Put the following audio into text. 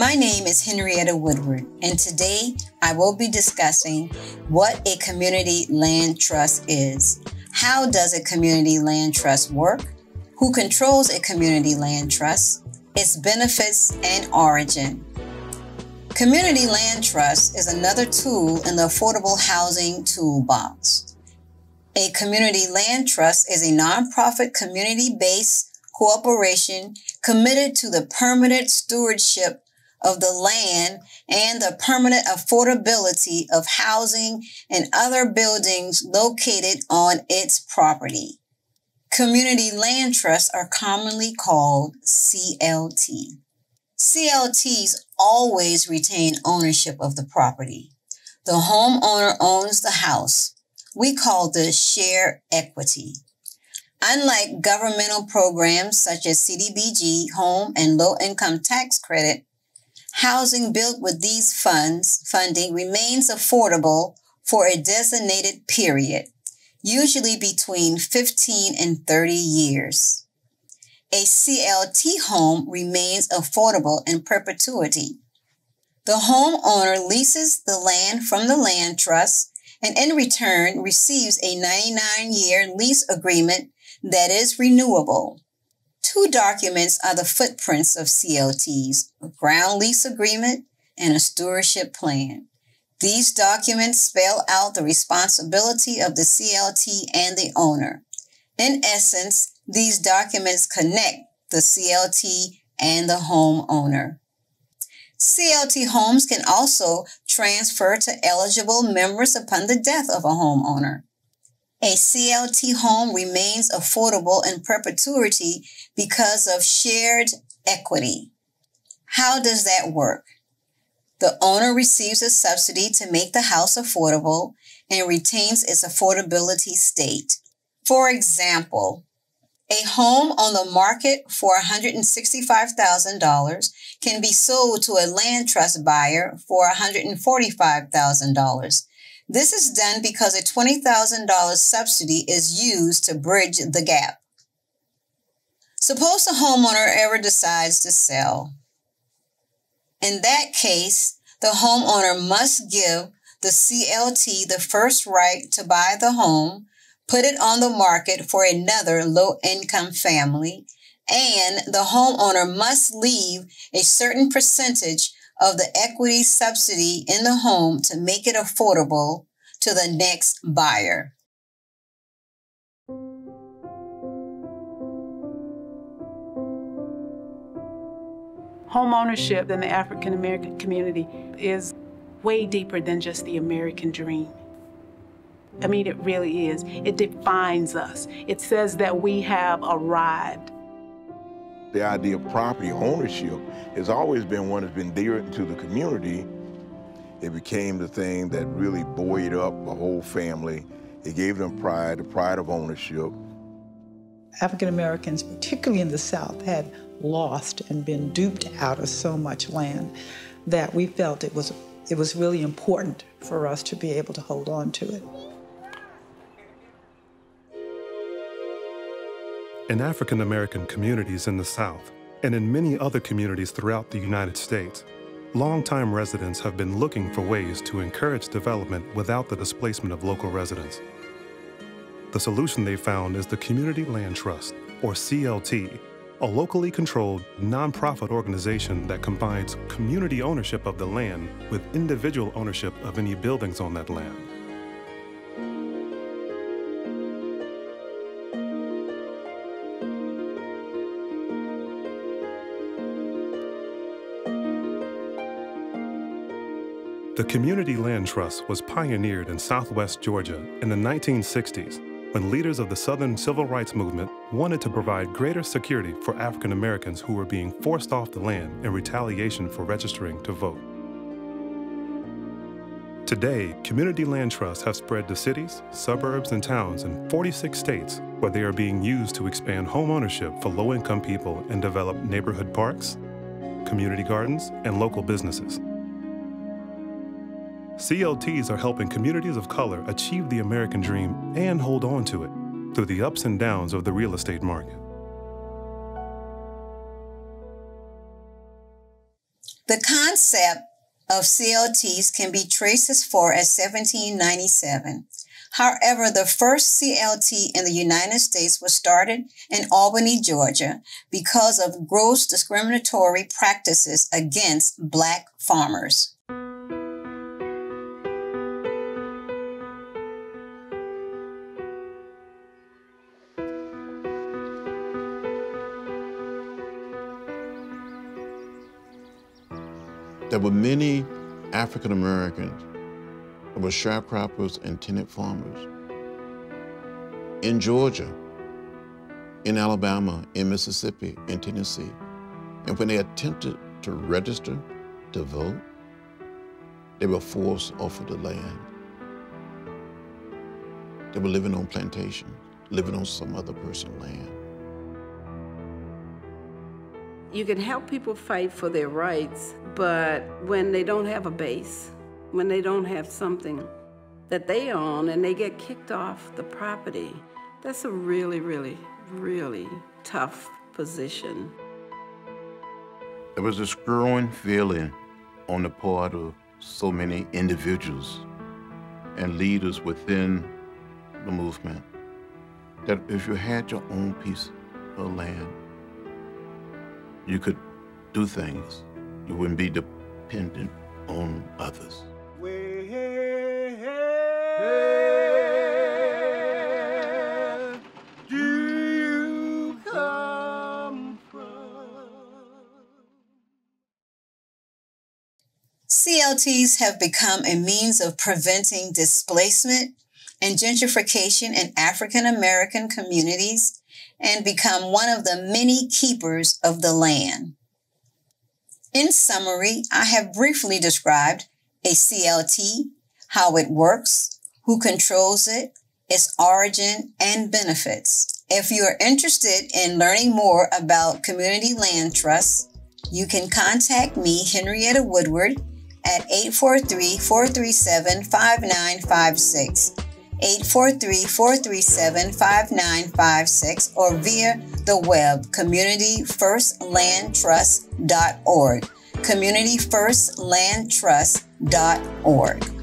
My name is Henrietta Woodward, and today I will be discussing what a community land trust is. How does a community land trust work? Who controls a community land trust? Its benefits and origin. Community land trust is another tool in the affordable housing toolbox. A community land trust is a nonprofit community-based corporation committed to the permanent stewardship of the land and the permanent affordability of housing and other buildings located on its property. Community land trusts are commonly called CLT. CLTs always retain ownership of the property. The homeowner owns the house. We call this share equity. Unlike governmental programs such as CDBG, Home and Low Income Tax Credit, housing built with these funding remains affordable for a designated period, usually between 15 and 30 years. A CLT home remains affordable in perpetuity. The homeowner leases the land from the land trust and in return receives a 99-year lease agreement that is renewable. Two documents are the footprints of CLTs, a ground lease agreement and a stewardship plan. These documents spell out the responsibility of the CLT and the owner. In essence, these documents connect the CLT and the homeowner. CLT homes can also transfer to eligible members upon the death of a homeowner. A CLT home remains affordable in perpetuity because of shared equity. How does that work? The owner receives a subsidy to make the house affordable and retains its affordability state. For example, a home on the market for $165,000 can be sold to a land trust buyer for $145,000. This is done because a $20,000 subsidy is used to bridge the gap. Suppose the homeowner ever decides to sell. In that case, the homeowner must give the CLT the first right to buy the home, put it on the market for another low-income family, and the homeowner must leave a certain percentage of the equity subsidy in the home to make it affordable to the next buyer. Homeownership in the African American community is way deeper than just the American dream. I mean, it really is. It defines us. It says that we have arrived. The idea of property ownership has always been one that's been dear to the community. It became the thing that really buoyed up the whole family. It gave them pride, the pride of ownership. African Americans, particularly in the South, had lost and been duped out of so much land that we felt it was really important for us to be able to hold on to it. In African American communities in the South, and in many other communities throughout the United States, longtime residents have been looking for ways to encourage development without the displacement of local residents. The solution they found is the Community Land Trust, or CLT, a locally controlled, nonprofit organization that combines community ownership of the land with individual ownership of any buildings on that land. The Community Land Trust was pioneered in Southwest Georgia in the 1960s when leaders of the Southern Civil Rights Movement wanted to provide greater security for African Americans who were being forced off the land in retaliation for registering to vote. Today, community land trusts have spread to cities, suburbs, and towns in 46 states where they are being used to expand home ownership for low-income people and develop neighborhood parks, community gardens, and local businesses. CLTs are helping communities of color achieve the American dream and hold on to it through the ups and downs of the real estate market. The concept of CLTs can be traced as far as 1797. However, the first CLT in the United States was started in Albany, Georgia, because of gross discriminatory practices against Black farmers. There were many African Americans who were sharecroppers and tenant farmers in Georgia, in Alabama, in Mississippi, in Tennessee. And when they attempted to register to vote, they were forced off of the land. They were living on plantations, living on some other person's land. You can help people fight for their rights, but when they don't have a base, when they don't have something that they own and they get kicked off the property, that's a really, really, really tough position. There was this growing feeling on the part of so many individuals and leaders within the movement that if you had your own piece of land, you could do things. You wouldn't be dependent on others. Where do you come from? CLTs have become a means of preventing displacement and gentrification in African American communities and become one of the many keepers of the land. In summary, I have briefly described a CLT, how it works, who controls it, its origin, and benefits. If you are interested in learning more about community land trusts, you can contact me, Henrietta Woodward, at 843-437-5956. 843-437-5956 or via the web communityfirstlandtrust.org. communityfirstlandtrust.org.